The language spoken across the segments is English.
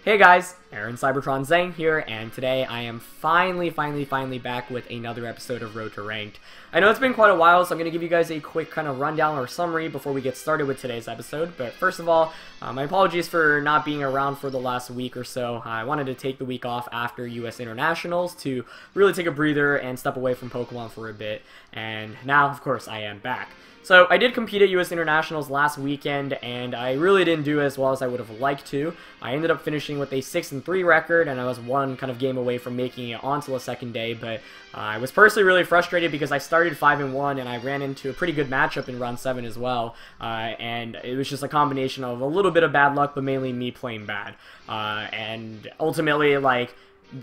Hey guys, Aaron Cybertron Zhang here, and today I am finally back with another episode of Road to Ranked. I know it's been quite a while, so I'm going to give you guys a quick kind of rundown or summary before we get started with today's episode. But first of all, my apologies for not being around for the last week or so. I wanted to take the week off after US Internationals to really take a breather and step away from Pokemon for a bit, and now, of course, I am back. So I did compete at US Internationals last weekend, and I really didn't do as well as I would have liked to. I ended up finishing with a 6-3 record, and I was one kind of game away from making it onto the second day, but I was personally really frustrated because I started 5-1, and I ran into a pretty good matchup in round 7 as well, and it was just a combination of a little bit of bad luck, but mainly me playing bad. And ultimately,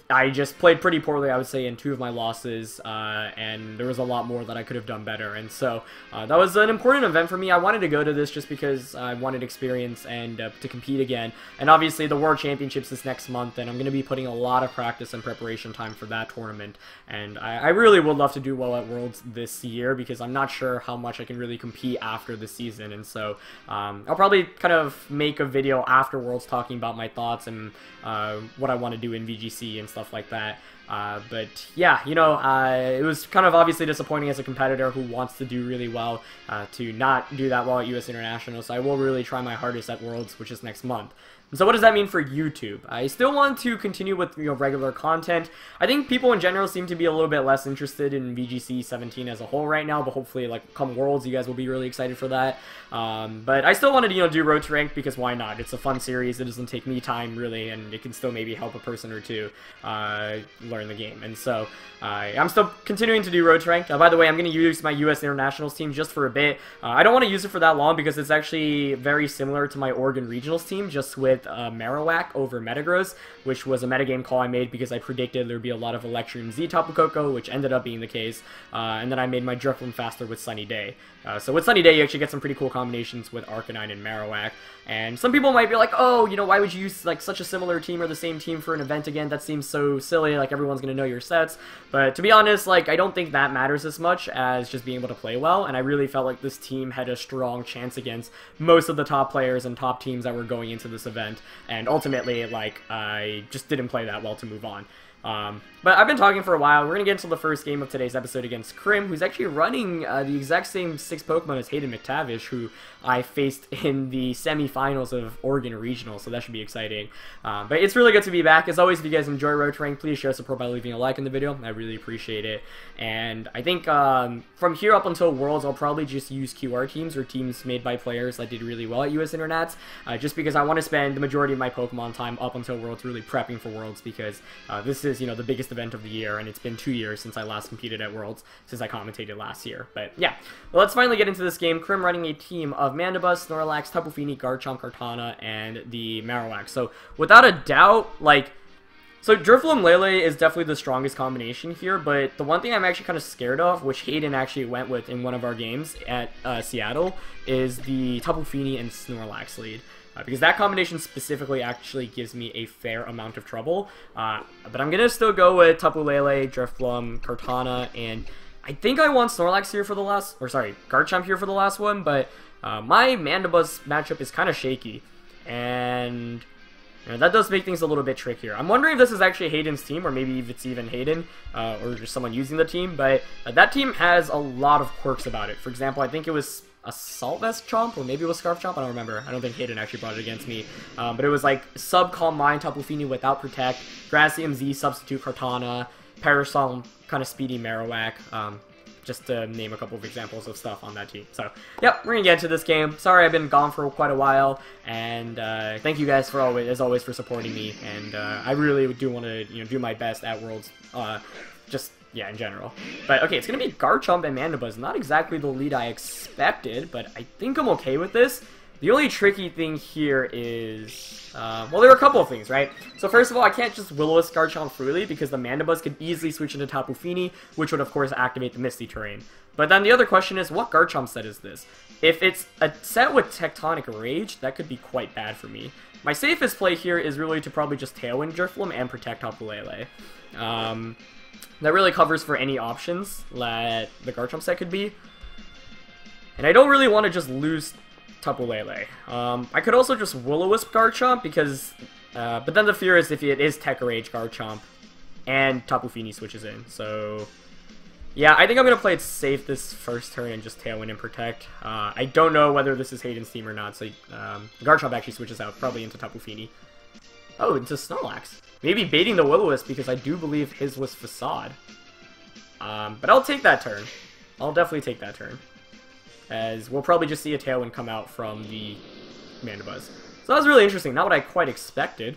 I just played pretty poorly, I would say, in 2 of my losses, and there was a lot more that I could have done better, and so that was an important event for me. I wanted to go to this just because I wanted experience and to compete again, and obviously the World Championships is next month, and I'm going to be putting a lot of practice and preparation time for that tournament, and I really would love to do well at Worlds this year because I'm not sure how much I can really compete after the season, and so I'll probably kind of make a video after Worlds talking about my thoughts and what I want to do in VGC and stuff like that. But yeah, you know, it was kind of obviously disappointing as a competitor who wants to do really well to not do that well at US International, so I will really try my hardest at Worlds, which is next month. And so what does that mean for YouTube? I still want to continue with, you know, regular content. I think people in general seem to be a little bit less interested in VGC 17 as a whole right now, but hopefully, like, come Worlds, you guys will be really excited for that. But I still wanted to, you know, do Road to Ranked because why not? It's a fun series. It doesn't take me time, really, and it can still maybe help a person or two learn the game. And so I'm still continuing to do Road to Ranked. By the way, I'm going to use my US Internationals team just for a bit. I don't want to use it for that long because it's actually very similar to my Oregon Regionals team, just with Marowak over Metagross, which was a metagame call I made because I predicted there'd be a lot of Electrium Z Tapu Koko, which ended up being the case, and then I made my Drifloon faster with Sunny Day. So with Sunny Day, you actually get some pretty cool combinations with Arcanine and Marowak, and some people might be like, oh, you know, why would you use like such a similar team or the same team for an event again? That seems so silly, like everyone's gonna know your sets. But to be honest, like, I don't think that matters as much as just being able to play well, and I really felt like this team had a strong chance against most of the top players and top teams that were going into this event, and ultimately, like, I just didn't play that well to move on. But I've been talking for a while. We're going to get into the first game of today's episode against Krim, who's actually running the exact same 6 Pokemon as Hayden McTavish, who I faced in the semifinals of Oregon Regional, so that should be exciting. But it's really good to be back. As always, if you guys enjoy Road to Rank, please show support by leaving a like in the video. I really appreciate it. And I think from here up until Worlds, I'll probably just use QR teams or teams made by players that did really well at US Internats, just because I want to spend the majority of my Pokemon time up until Worlds really prepping for Worlds, because this is, you know, the biggest event of the year, and it's been 2 years since I last competed at Worlds, since I commentated last year. But yeah, well, let's finally get into this game. Krim running a team of Mandibuzz, Snorlax, Tapu Fini, Garchomp, Kartana, and the Marowak. So without a doubt, like, so Drifloon Lele is definitely the strongest combination here, but the one thing I'm actually kind of scared of, which Hayden actually went with in one of our games at Seattle, is the Tapu Fini and Snorlax lead. Because that combination specifically actually gives me a fair amount of trouble. But I'm going to still go with Tapu Lele, Drifloon, Kartana, and I think I want Snorlax here for the last, or sorry, Garchomp here for the last one, but my Mandibuzz matchup is kind of shaky, and you know, that does make things a little bit trickier. I'm wondering if this is actually Hayden's team, or maybe if it's even Hayden, or just someone using the team, but that team has a lot of quirks about it. For example, I think it was Assault Vest Chomp, or maybe it was Scarf Chomp, I don't remember. I don't think Hayden actually brought it against me. But it was like Sub Calm Mind, Tapu Fini without Protect, Gracium Z, Substitute Kartana, Parasol, kind of speedy Marowak, just to name a couple of examples of stuff on that team. So, yep, we're gonna get into this game. Sorry I've been gone for quite a while, and thank you guys for as always for supporting me, and I really do want to, you know, do my best at Worlds, yeah, in general. But okay, it's going to be Garchomp and Mandibuzz. Not exactly the lead I expected, but I think I'm okay with this. The only tricky thing here is, well, there are a couple of things, right? So first of all, I can't just Will-O-Wisp Garchomp freely because the Mandibuzz could easily switch into Tapu Fini, which would of course activate the Misty Terrain. But then the other question is, what Garchomp set is this? If it's a set with Tectonic Rage, that could be quite bad for me. My safest play here is really to probably just Tailwind Drifloon and protect Tapu Lele. That really covers for any options that the Garchomp set could be. And I don't really want to just lose Tapu Lele. I could also just Will-O-Wisp Garchomp because But then the fear is if it is Tech Rage Garchomp and Tapu Fini switches in. So, yeah, I think I'm going to play it safe this first turn and just Tailwind and Protect. I don't know whether this is Hayden's team or not, so Garchomp actually switches out, probably into Tapu Fini. Oh, into Snorlax. Maybe baiting the Will-O-Wisp because I do believe his was Facade. But I'll take that turn. I'll definitely take that turn. As we'll probably just see a Tailwind come out from the Mandibuzz. So that was really interesting. Not what I quite expected.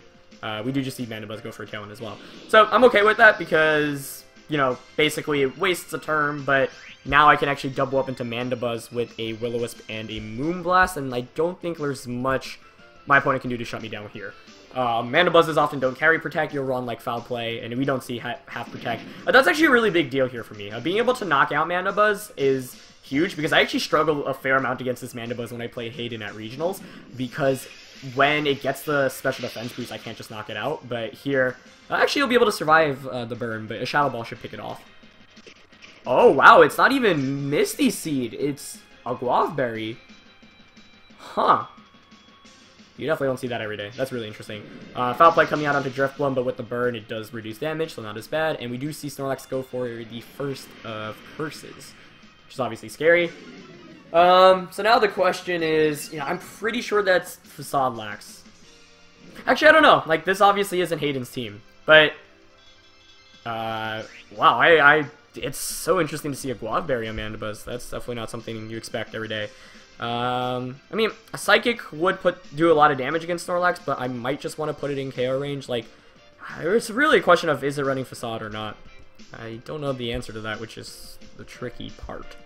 We do just see Mandibuzz go for a Tailwind as well. So I'm okay with that because, you know, basically it wastes a turn, but now I can actually double up into Mandibuzz with a Will-O-Wisp and a Moonblast, and I don't think there's much my opponent can do to shut me down here. Mandibuzzes often don't carry Protect, you'll run like Foul Play, and we don't see half Protect. That's actually a really big deal here for me. Being able to knock out Mandibuzz is huge, because I actually struggle a fair amount against this Mandibuzz when I play Hayden at Regionals, because when it gets the special defense boost, I can't just knock it out, but here, actually you'll be able to survive the burn, but a Shadow Ball should pick it off. Oh wow, it's not even Misty Seed, it's a Guavberry. Huh. You definitely don't see that every day. That's really interesting. Foul Play coming out onto Drifbloom, but with the burn, it does reduce damage, so not as bad. And we do see Snorlax go for the first of Curses, which is obviously scary. So now the question is, you know, I'm pretty sure that's Facade Lax. Actually, I don't know. Like, this obviously isn't Hayden's team, but wow, it's so interesting to see a Guavberry on Mandibuzz. That's definitely not something you expect every day. I mean, a Psychic would do a lot of damage against Snorlax, but I might just want to put it in KO range. Like, it's really a question of is it running Facade or not. I don't know the answer to that, which is the tricky part.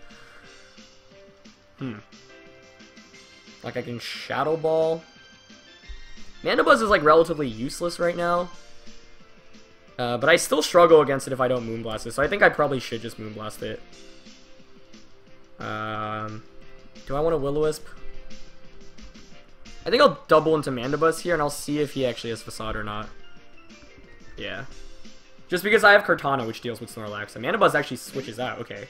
Like, I can Shadow Ball. Mandibuzz is, like, relatively useless right now. But I still struggle against it if I don't Moonblast it, so I think I probably should just Moonblast it. Do I want a Will-O-Wisp? I think I'll double into Mandibuzz here, and I'll see if he actually has Facade or not. Yeah. Just because I have Kartana, which deals with Snorlax. And Mandibuzz actually switches out, okay,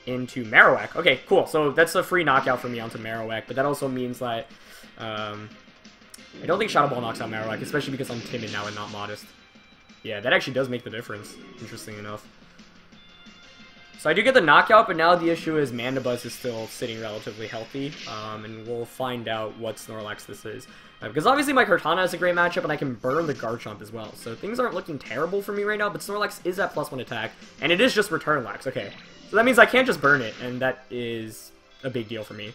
into Marowak. Okay, cool. So that's a free knockout for me onto Marowak, but that also means that I don't think Shadow Ball knocks out Marowak, especially because I'm timid now and not modest. Yeah, that actually does make the difference, interesting enough. So I do get the knockout, but now the issue is Mandibuzz is still sitting relatively healthy, and we'll find out what Snorlax this is. Because obviously my Kartana is a great matchup, and I can burn the Garchomp as well. So things aren't looking terrible for me right now, but Snorlax is at +1 attack, and it is just Return Lax. Okay, so that means I can't just burn it, and that is a big deal for me.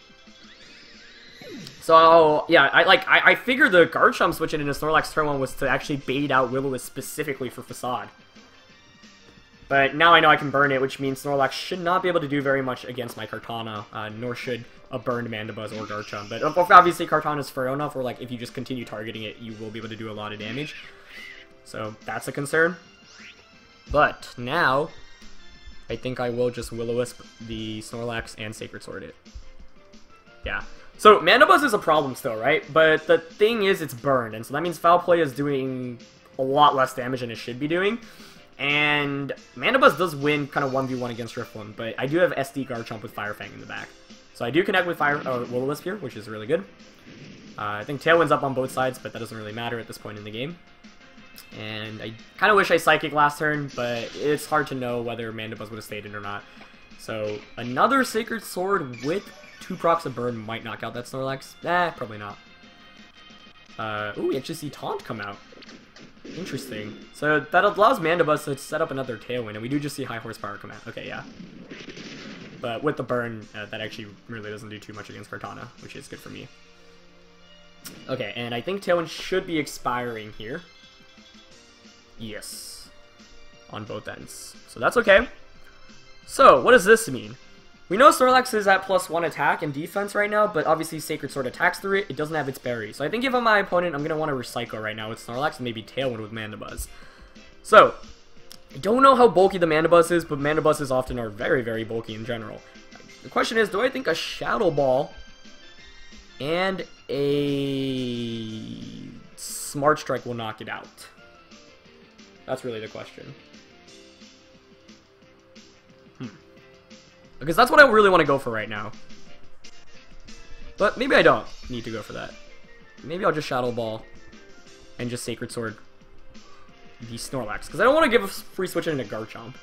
So, yeah, I figured the Garchomp switching into Snorlax turn 1 was to actually bait out Will-O-Wisp specifically for Facade. But now I know I can burn it, which means Snorlax should not be able to do very much against my Kartana, nor should a burned Mandibuzz or Garchomp. But obviously Kartana's far enough where, like, if you just continue targeting it, you will be able to do a lot of damage. So that's a concern. But now, I think I will just Will-O-Wisp the Snorlax and Sacred Sword it. Yeah. So Mandibuzz is a problem still, right? But the thing is, it's burned, and so that means Foul Play is doing a lot less damage than it should be doing. And Mandibuzz does win kind of 1v1 against Drifbloom, but I do have SD Garchomp with Fire Fang in the back. So I do connect with Will-O-Wisp here, which is really good. I think Tailwind's up on both sides, but that doesn't really matter at this point in the game. And I kind of wish I Psychic last turn, but it's hard to know whether Mandibuzz would have stayed in or not. So another Sacred Sword with 2 procs of burn might knock out that Snorlax. Probably not. Ooh, we actually see Taunt come out. Interesting. So that allows Mandibuzz to set up another Tailwind, and we do just see High Horsepower come out. Okay, yeah. But with the burn, that actually really doesn't do too much against Kartana, which is good for me. Okay, and I think Tailwind should be expiring here. Yes. On both ends. So that's okay. So, what does this mean? We know Snorlax is at +1 attack and defense right now, but obviously Sacred Sword attacks through it. It doesn't have its berry. So I think if I'm my opponent, I'm going to want to recycle right now with Snorlax and maybe Tailwind with Mandibuzz. So, I don't know how bulky the Mandibuzz is, but Mandibuzzes often are very, very bulky in general. The question is, do I think a Shadow Ball and a Smart Strike will knock it out? That's really the question. Because that's what I really want to go for right now. But maybe I don't need to go for that. Maybe I'll just Shadow Ball. and just Sacred Sword the Snorlax, because I don't want to give a free switch into Garchomp.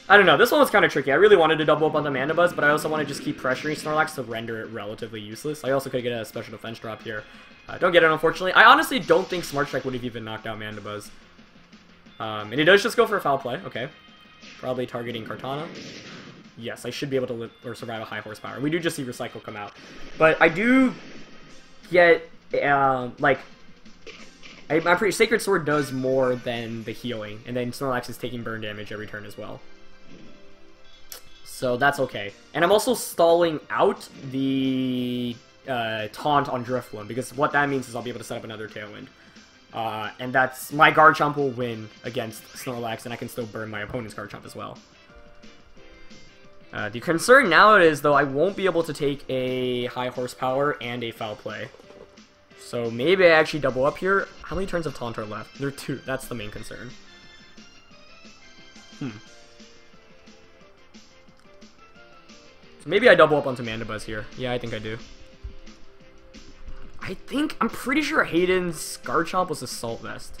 I don't know, this one was kind of tricky. I really wanted to double up on the Mandibuzz, but I also want to just keep pressuring Snorlax to render it relatively useless. I also could get a special defense drop here. Don't get it, unfortunately. I honestly don't think Smart Strike would have even knocked out Mandibuzz. And he does just go for a foul play, okay. Probably targeting Kartana. Yes, I should be able to live or survive a high horsepower. We do just see Recycle come out. But I do get, like... I'm pretty Sacred Sword does more than the healing, and then Snorlax is taking burn damage every turn as well. So that's okay. And I'm also stalling out the taunt on Drifloon, because what that means is I'll be able to set up another Tailwind. And that's... my Garchomp will win against Snorlax, and I can still burn my opponent's Garchomp as well. The concern now is, though, I won't be able to take a high horsepower and a foul play. So maybe I actually double up here. How many turns of Taunt are left? There are 2. That's the main concern. So maybe I double up onto Mandibuzz here. Yeah, I think I do. I'm pretty sure Hayden's Garchomp was Assault Vest.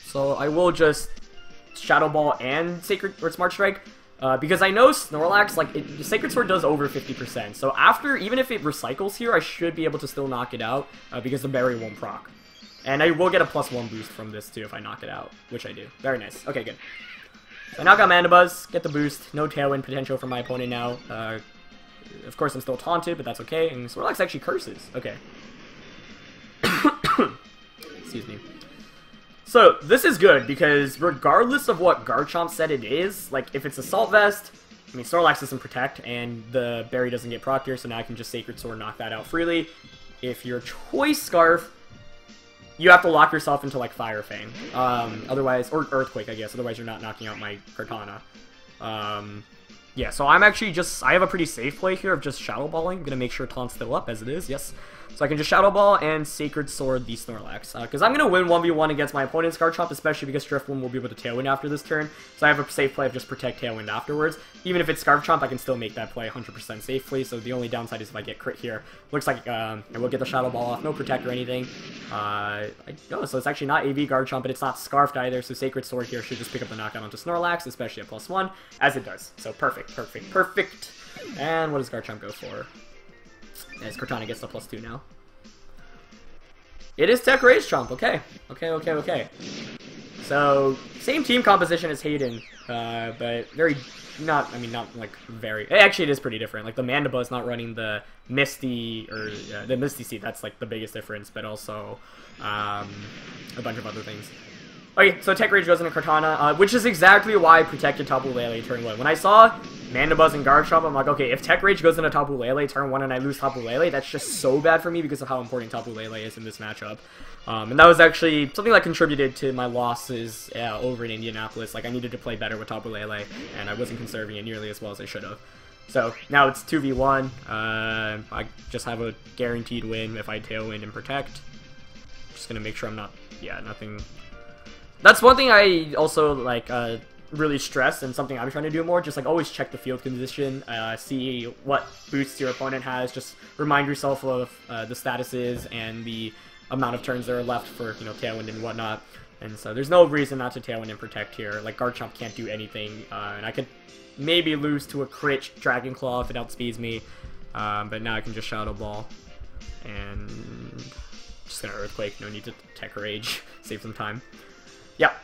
So I will just Shadow Ball and Sacred or Smart Strike. Because I know Snorlax, like, Sacred Sword does over 50%. So after, even if it recycles here, I should be able to still knock it out, because the berry won't proc. And I will get a +1 boost from this, too, if I knock it out, which I do. Very nice. Okay, good. So I knock out Mandibuzz, get the boost, no Tailwind potential for my opponent now. Of course, I'm still taunted, but that's okay. And Snorlax actually curses. Okay. Excuse me. So, this is good, because regardless of what Garchomp said it is, like, if it's Assault Vest, I mean, Snorlax doesn't protect, and the berry doesn't get proc here, so now I can just Sacred Sword knock that out freely. If you're Choice Scarf, you have to lock yourself into, like, Fire Fang. Otherwise, or Earthquake, I guess, otherwise you're not knocking out my Kartana. Yeah, so I'm actually just, I have a pretty safe play here of just Shadow Balling. I'm gonna make sure Taunt's still up, as it is, yes. So I can just Shadow Ball and Sacred Sword the Snorlax. Because I'm going to win 1v1 against my opponent's Garchomp, especially because Drifloon will be able to Tailwind after this turn. So I have a safe play of just Protect Tailwind afterwards. Even if it's Garchomp, I can still make that play 100% safely. So the only downside is if I get crit here. Looks like I will get the Shadow Ball off, no Protect or anything. So it's actually not AV Garchomp, but it's not Scarfed either. So Sacred Sword here should just pick up the knockout onto Snorlax, especially at +1, as it does. So perfect, perfect, perfect. And what does Garchomp go for? As Kartana gets the +2 now. It is Tech Rage Chomp, okay. Okay. So, same team composition as Hayden, but very, not like very, actually it is pretty different. Like the Mandibuzz not running the Misty, or the Misty Seed, that's like the biggest difference, but also a bunch of other things. Okay, so Tech Rage goes into Kartana, which is exactly why I protected Tapu Lele turn 1. When I saw Mandibuzz and Garchomp, I'm like, okay, if Tech Rage goes into Tapu Lele turn 1 and I lose Tapu Lele, that's just so bad for me because of how important Tapu Lele is in this matchup. And that was actually something that contributed to my losses over in Indianapolis. Like, I needed to play better with Tapu Lele, and I wasn't conserving it nearly as well as I should have. So, now it's 2v1. I just have a guaranteed win if I Tailwind and Protect. Just gonna make sure I'm not, nothing... That's one thing I also, like, really stress, and something I'm trying to do more, just, like, always check the field condition, see what boosts your opponent has, just remind yourself of the statuses and the amount of turns that are left for, Tailwind and whatnot, and so there's no reason not to Tailwind and Protect here. Like, Garchomp can't do anything, and I could maybe lose to a crit Dragon Claw if it outspeeds me, but now I can just Shadow Ball, and just gonna Earthquake, no need to Tech Rage, save some time. Yeah.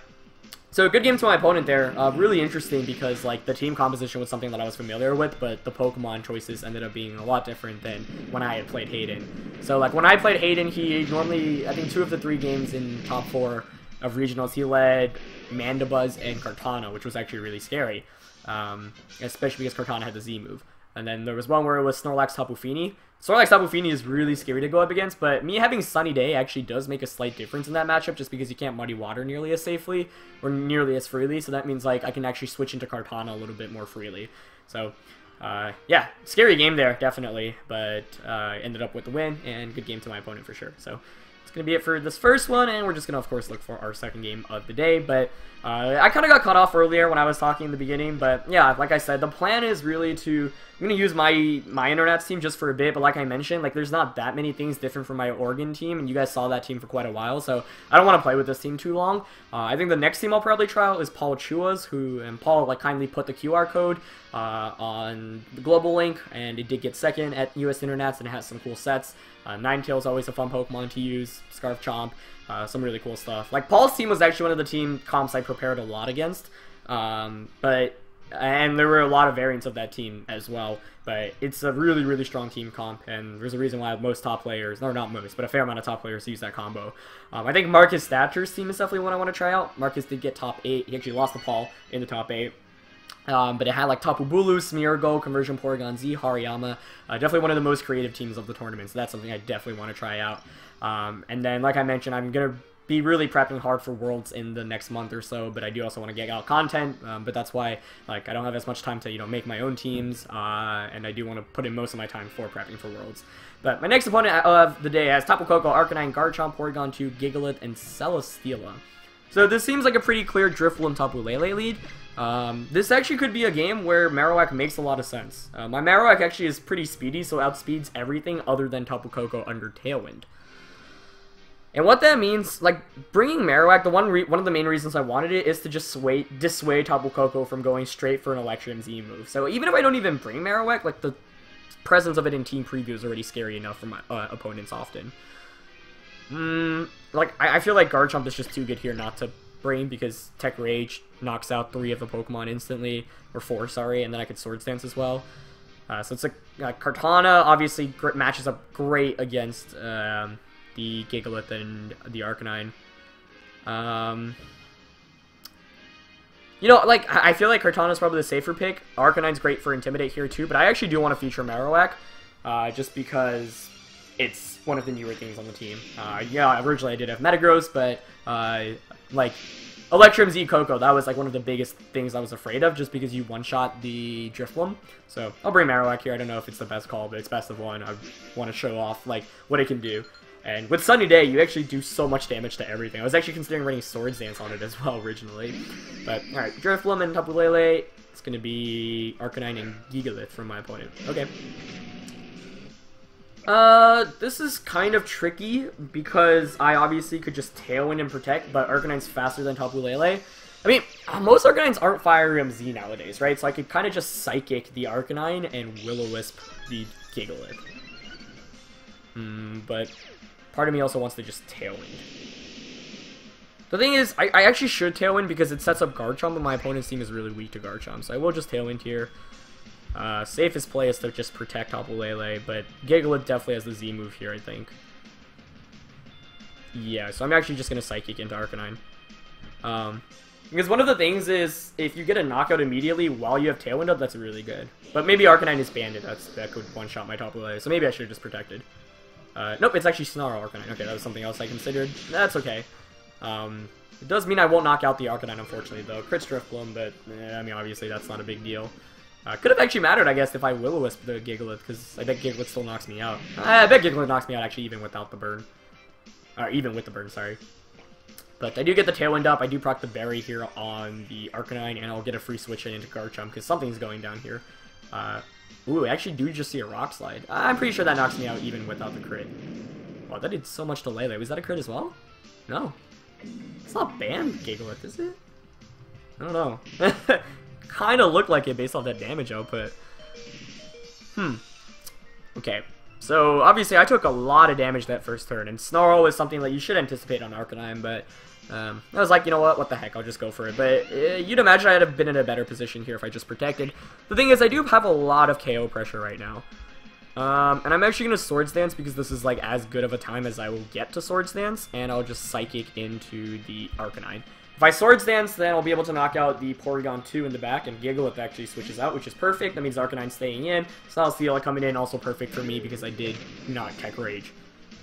So good game to my opponent there. Really interesting because like the team composition was something that I was familiar with, but the Pokemon choices ended up being a lot different than when I had played Hayden. So like when I played Hayden, he normally, I think 2 of the 3 games in top 4 of regionals, he led Mandibuzz and Kartana, which was actually really scary. Especially because Kartana had the Z move. And then there was one where it was Snorlax Tapu Fini. Snorlax Tapu Fini is really scary to go up against, but me having Sunny Day actually does make a slight difference in that matchup just because you can't Muddy Water nearly as safely or nearly as freely, so that means like I can actually switch into Kartana a little bit more freely. So, yeah, scary game there, definitely, but ended up with the win, and good game to my opponent for sure. So, it's going to be it for this first one, and we're just going to, of course, look for our second game of the day, but I kind of got cut off earlier when I was talking in the beginning, but yeah, like I said, the plan is really to I'm gonna use my Internats team just for a bit, but like I mentioned, like there's not that many things different from my Oregon team, and you guys saw that team for quite a while, so I don't want to play with this team too long. I think the next team I'll probably try out is Paul Chua's, and Paul like kindly put the QR code on the global link, and it did get second at US Internats, and it has some cool sets. Ninetales always a fun Pokemon to use, Garchomp, some really cool stuff. Like Paul's team was actually one of the team comps I prepared a lot against, and there were a lot of variants of that team as well, but it's a really, really strong team comp, and there's a reason why most top players, or not most, but a fair amount of top players use that combo. I think Marcus Thatcher's team is definitely one I want to try out. Marcus did get top 8. He actually lost to Paul in the top 8. But it had like Tapu Bulu, Smeargle, Conversion Porygon Z, Hariyama. Definitely one of the most creative teams of the tournament, so that's something I definitely want to try out. And then, like I mentioned, I'm going to be really prepping hard for Worlds in the next month or so, but I do also want to get out content, but that's why like I don't have as much time to, you know, make my own teams, and I do want to put in most of my time for prepping for Worlds. But my next opponent of the day has Tapu Koko, Arcanine, Garchomp, Porygon 2, Gigalith, and Celesteela. So this seems like a pretty clear Drifloon Tapu Lele lead. This actually could be a game where Marowak makes a lot of sense. My Marowak actually is pretty speedy, so outspeeds everything other than Tapu Koko under Tailwind. And what that means, like, bringing Marowak, one of the main reasons I wanted it is to just dissuade Tapu Koko from going straight for an Electrum Z move. So even if I don't even bring Marowak, like, the presence of it in Team Preview is already scary enough for my opponents often. Like, I feel like Garchomp is just too good here not to bring, because Tech Rage knocks out 3 of the Pokemon instantly, or 4, sorry, and then I could Swords Dance as well. So it's a Kartana obviously matches up great against the Gigalith and the Arcanine. You know, like, I feel like Kartana's probably the safer pick. Arcanine's great for Intimidate here too, but I actually do want to feature Marowak, just because it's one of the newer things on the team. Yeah, originally I did have Metagross, but like Electrum Z Koko, that was like one of the biggest things I was afraid of, just because you one-shot the Drifloon. So I'll bring Marowak here. I don't know if it's the best call, but it's best of one. I want to show off like what it can do. And with Sunny Day, you actually do so much damage to everything. I was actually considering running Swords Dance on it as well originally. But alright, Drifloon and Tapu Lele. It's gonna be Arcanine and Gigalith from my opponent. Okay. This is kind of tricky because I obviously could just Tailwind and Protect, but Arcanine's faster than Tapu Lele. I mean, most Arcanines aren't Fire Emblem Z nowadays, right? So I could kind of just Psychic the Arcanine and Will-O-Wisp the Gigalith. But part of me also wants to just Tailwind. The thing is, I actually should Tailwind because it sets up Garchomp, but my opponent's team is really weak to Garchomp, so I will just Tailwind here. Safest play is to just protect Tapu Lele, but Gigalith definitely has the Z move here, I think. Yeah, so I'm actually just going to Psychic into Arcanine. Because one of the things is, if you get a knockout immediately while you have Tailwind up, that's really good. But maybe Arcanine is Banded, that could one-shot my Tapu Lele, so maybe I should have just protected. Nope, it's actually Snarl Arcanine. Okay, that was something else I considered. That's okay. It does mean I won't knock out the Arcanine, unfortunately, though. Crit Drifloon, but, I mean, obviously that's not a big deal. Could have actually mattered, I guess, if I Will-O-Wisp the Gigalith, because I bet Gigalith still knocks me out. I bet Gigalith knocks me out, actually, even without the burn. Or even with the burn, sorry. But I do get the Tailwind up, I do proc the Berry here on the Arcanine, and I'll get a free switch in into Garchomp, because something's going down here. Ooh, I actually do just see a Rock Slide. I'm pretty sure that knocks me out even without the crit. Wow, that did so much to Lele. Was that a crit as well? No. It's not banned Gigalith, is it? I don't know. Kind of looked like it based off that damage output. Okay. So, obviously, I took a lot of damage that first turn, and Snarl is something that you should anticipate on Arcanine, but I was like, you know what the heck, I'll just go for it. But you'd imagine I'd have been in a better position here if I just protected. The thing is, I do have a lot of KO pressure right now. And I'm actually going to Swords Dance because this is like as good of a time as I will get to Swords Dance, and I'll just Psychic into the Arcanine. If I Swords Dance, then I'll be able to knock out the Porygon 2 in the back, and Gigalith actually switches out, which is perfect. That means Arcanine staying in. Celesteela coming in, also perfect for me because I did not Tech Rage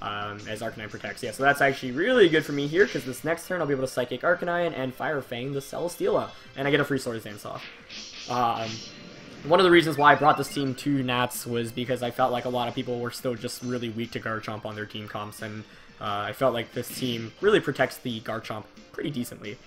as Arcanine protects. Yeah, so that's actually really good for me here because this next turn I'll be able to Psychic Arcanine and Fire Fang the Celesteela, and I get a free Swords Dance off. One of the reasons why I brought this team to Nats was because I felt like a lot of people were still just really weak to Garchomp on their team comps, and I felt like this team really protects the Garchomp pretty decently.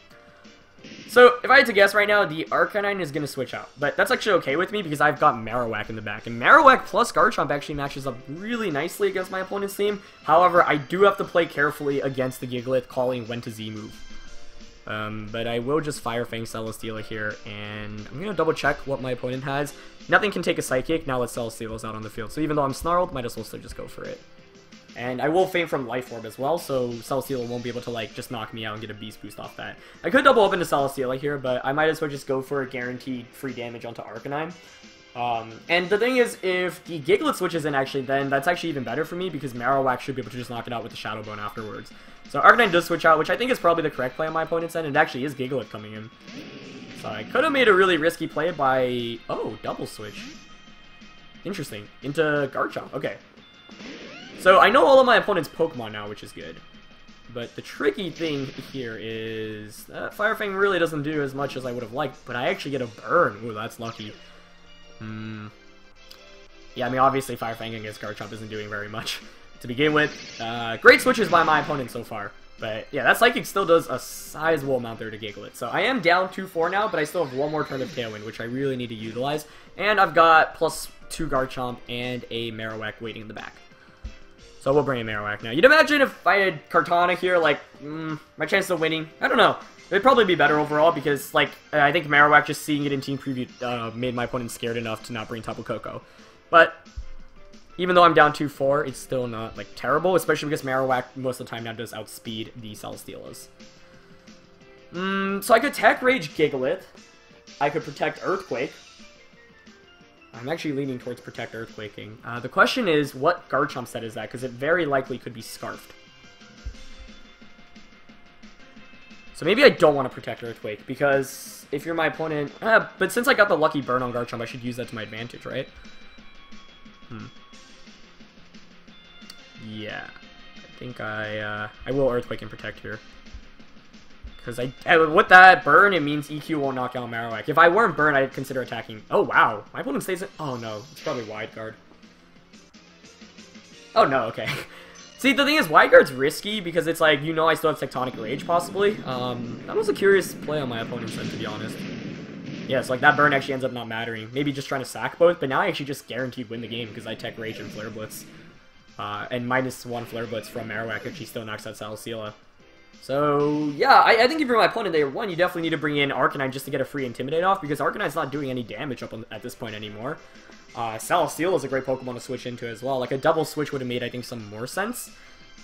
So, if I had to guess right now, the Arcanine is going to switch out. But that's actually okay with me because I've got Marowak in the back. And Marowak plus Garchomp actually matches up really nicely against my opponent's team. However, I do have to play carefully against the Gigalith, calling when to Z-move. But I will just Fire Fang Celesteela here, and I'm going to double check what my opponent has. Nothing can take a Psychic, now let Celesteela's out on the field. So even though I'm snarled, might as well still just go for it. And I will Faint from Life Orb as well, so Celesteela won't be able to, like, just knock me out and get a Beast Boost off that. I could double up into Celesteela here, but I might as well just go for a guaranteed free damage onto Arcanine. And the thing is, if the Gigalith switches in, actually, then that's actually even better for me, because Marowak should be able to just knock it out with the Shadow Bone afterwards. So Arcanine does switch out, which I think is probably the correct play on my opponent's end, and it actually is Gigalith coming in. So I could have made a really risky play by... Oh, double switch. Interesting. Into Garchomp. Okay. So I know all of my opponent's Pokemon now, which is good. But the tricky thing here is that Fire Fang really doesn't do as much as I would have liked, but I actually get a burn. Ooh, that's lucky. Yeah, I mean, obviously Fire Fang against Garchomp isn't doing very much to begin with. Great switches by my opponent so far. But yeah, that Psychic still does a sizable amount there to Gigalith. So I am down 2-4 now, but I still have one more turn of Tailwind, which I really need to utilize. And I've got +2 Garchomp and a Marowak waiting in the back. So we'll bring in Marowak now. You'd imagine if I had Kartana here, like, my chances of winning, I don't know. It'd probably be better overall because, like, I think Marowak just seeing it in Team Preview made my opponent scared enough to not bring Tapu Koko. But even though I'm down 2-4, it's still not, like, terrible, especially because Marowak most of the time now does outspeed the Celesteelas. So I could Tech Rage Gigalith. I could Protect Earthquake. I'm actually leaning towards Protect Earthquaking. The question is, what Garchomp set is that? Because it very likely could be Scarfed. So maybe I don't want to Protect Earthquake, because if you're my opponent... but since I got the lucky burn on Garchomp, I should use that to my advantage, right? Yeah. I think I will Earthquake and Protect here. Because with that burn, it means EQ won't knock out Marowak. If I weren't burned, I'd consider attacking... Oh, wow. My opponent stays in... Oh, no. It's probably Wide Guard. Oh, no. Okay. See, the thing is, Wide Guard's risky because it's like, you know I still have Tectonic Rage, possibly. That was a curious play on my opponent's end, to be honest. Yeah, so like that burn actually ends up not mattering. Maybe just trying to sack both, but now I actually just guaranteed win the game because I Tech Rage and Flare Blitz. And -1 Flare Blitz from Marowak if she still knocks out Celesteela. So, yeah, I think if you're my opponent there, one, you definitely need to bring in Arcanine just to get a free Intimidate off, because Arcanine's not doing any damage at this point anymore. Celesteela is a great Pokemon to switch into as well. Like, a double switch would have made, I think, some more sense.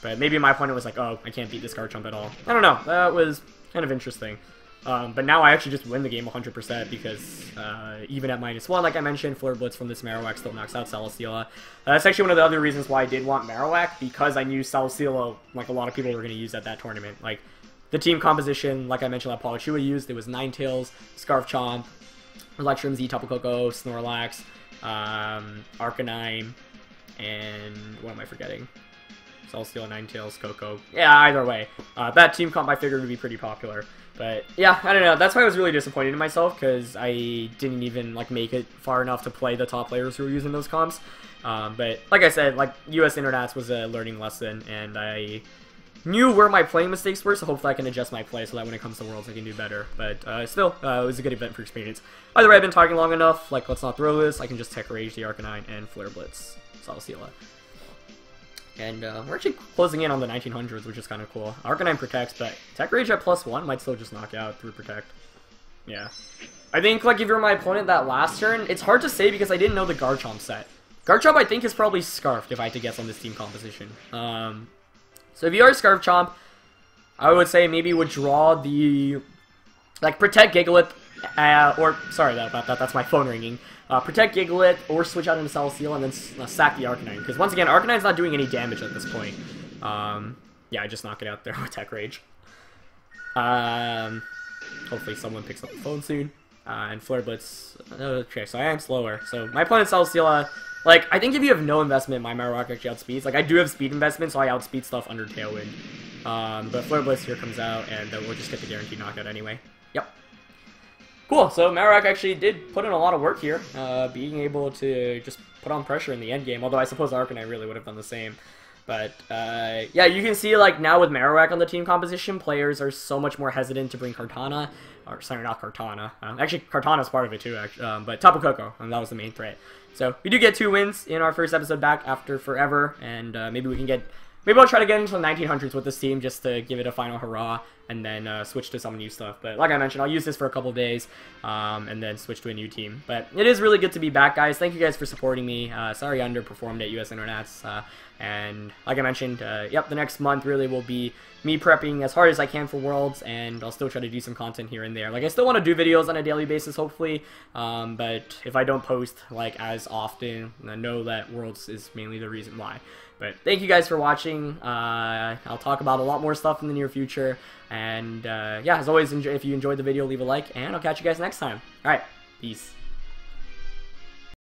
But maybe my opponent was like, oh, I can't beat this Garchomp at all. I don't know. That was kind of interesting. But now I actually just win the game 100% because even at -1, like I mentioned, Flare Blitz from this Marowak still knocks out Celesteela. That's actually one of the other reasons why I did want Marowak, because I knew Celesteela, like a lot of people were going to use at that tournament. Like, the team composition, like I mentioned, that Polichua used, it was Ninetales, Scarfchomp, Electrum, Z, Tapu Koko, Snorlax, Arcanine, and what am I forgetting? Celesteela, Ninetales, Koko. Yeah, either way. That team comp I figured would be pretty popular. But, yeah, I don't know. That's why I was really disappointed in myself, because I didn't even, like, make it far enough to play the top players who were using those comps. But, like I said, like, US Internats was a learning lesson, and I knew where my playing mistakes were, so hopefully I can adjust my play so that when it comes to Worlds I can do better. But, still, it was a good event for experience. Either way, I've been talking long enough. Like, let's not throw this. I can just Tech Rage the Arcanine and Flare Blitz Celesteela. And we're actually closing in on the 1900s, which is kind of cool. Arcanine protects, but Tech Rage at +1 might still just knock out through Protect. Yeah. I think, like, if you're my opponent that last turn, it's hard to say because I didn't know the Garchomp set. Garchomp, I think, is probably Scarfed, if I had to guess on this team composition. So if you are Scarfchomp, I would say maybe withdraw the... Like, Protect Gigalith, or... Sorry about that, that's my phone ringing. Protect Gigalith, or switch out into Celesteela, and then sack the Arcanine. Because once again, Arcanine's not doing any damage at this point. Yeah, I just knock it out there with Tech Rage. Hopefully someone picks up the phone soon. And Flare Blitz. Okay, so I am slower. So my opponent Celesteela, like, I think if you have no investment, my Marowak actually outspeeds. Like, I do have speed investment, so I outspeed stuff under Tailwind. But Flare Blitz here comes out, and we'll just get the guaranteed knockout anyway. Yep. Cool, so Marowak actually did put in a lot of work here, being able to just put on pressure in the end game, although I suppose Arcanine really would have done the same. But, yeah, you can see, like, now with Marowak on the team composition, players are so much more hesitant to bring Kartana. Or, sorry, not Kartana. Actually, Kartana's part of it, too, actually. But Tapu Koko, and that was the main threat. So, we do get 2 wins in our first episode back after forever, and maybe we can get... Maybe I'll try to get into the 1900s with this team just to give it a final hurrah, and then switch to some new stuff. But like I mentioned, I'll use this for a couple days, and then switch to a new team. But it is really good to be back, guys. Thank you guys for supporting me. Sorry I underperformed at US Internats. And like I mentioned, yep, the next month really will be me prepping as hard as I can for Worlds, and I'll still try to do some content here and there. Like, I still want to do videos on a daily basis, hopefully, but if I don't post, like, as often, I know that Worlds is mainly the reason why. But thank you guys for watching. I'll talk about a lot more stuff in the near future, and yeah, as always, if you enjoyed the video, leave a like, and I'll catch you guys next time. Alright, peace.